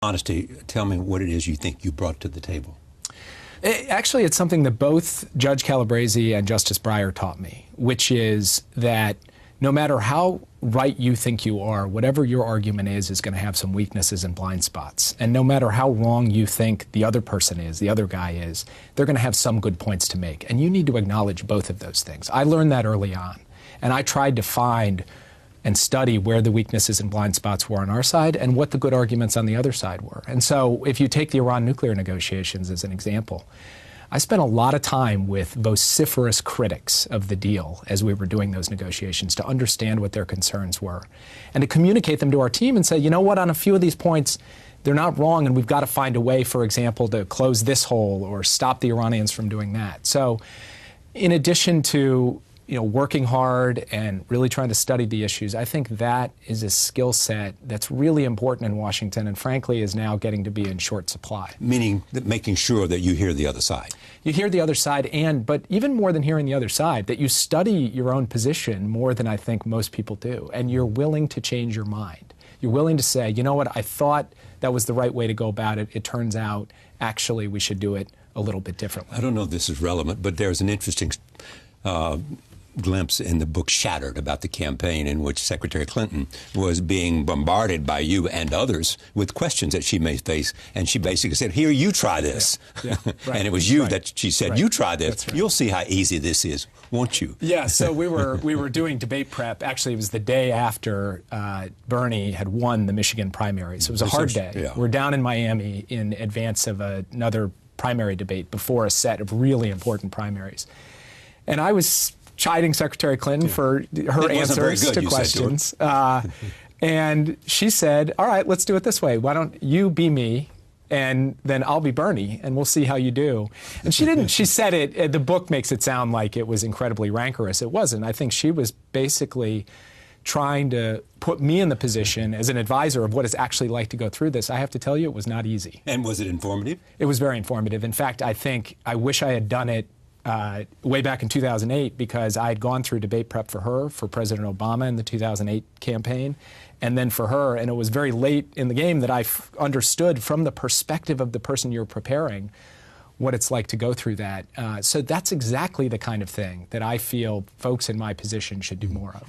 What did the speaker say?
Honesty, tell me what it is you think you brought to the table. Actually, it's something that both Judge Calabresi and Justice Breyer taught me, which is that no matter how right you think you are, whatever your argument is going to have some weaknesses and blind spots. And no matter how wrong you think the other person is, the other guy is, they're going to have some good points to make. And you need to acknowledge both of those things. I learned that early on. And I tried to find and study where the weaknesses and blind spots were on our side and what the good arguments on the other side were. And so if you take the Iran nuclear negotiations as an example, I spent a lot of time with vociferous critics of the deal as we were doing those negotiations to understand what their concerns were and to communicate them to our team and say, you know what, on a few of these points, they're not wrong and we've got to find a way, for example, to close this hole or stop the Iranians from doing that. So in addition to working hard and really trying to study the issues, I think that is a skill set that's really important in Washington and frankly is now getting to be in short supply. Meaning that making sure that you hear the other side. You hear the other side but even more than hearing the other side, that you study your own position more than I think most people do. And you're willing to change your mind. You're willing to say, you know what, I thought that was the right way to go about it. It turns out actually we should do it a little bit differently. I don't know if this is relevant, but there's an interesting glimpse in the book Shattered about the campaign in which Secretary Clinton was being bombarded by you and others with questions that she may face, and she basically said, here, you try this. Yeah. Yeah. Right. And it was you that she said, you try this. Right. You'll see how easy this is, won't you? Yeah, so we were doing debate prep. Actually, it was the day after Bernie had won the Michigan primary, so it was a hard day. Yeah. We're down in Miami in advance of another primary debate before a set of really important primaries. And I was chiding Secretary Clinton for her answers to questions. And she said, all right, let's do it this way. Why don't you be me, and then I'll be Bernie, and we'll see how you do. And she didn't. She said it. The book makes it sound like it was incredibly rancorous. It wasn't. I think she was basically trying to put me in the position as an advisor of what it's actually like to go through this. I have to tell you, it was not easy. And was it informative? It was very informative. In fact, I wish I had done it way back in 2008, because I had gone through debate prep for her, for President Obama in the 2008 campaign, and then for her. And it was very late in the game that I understood from the perspective of the person you're preparing what it's like to go through that. So that's exactly the kind of thing that I feel folks in my position should do more of.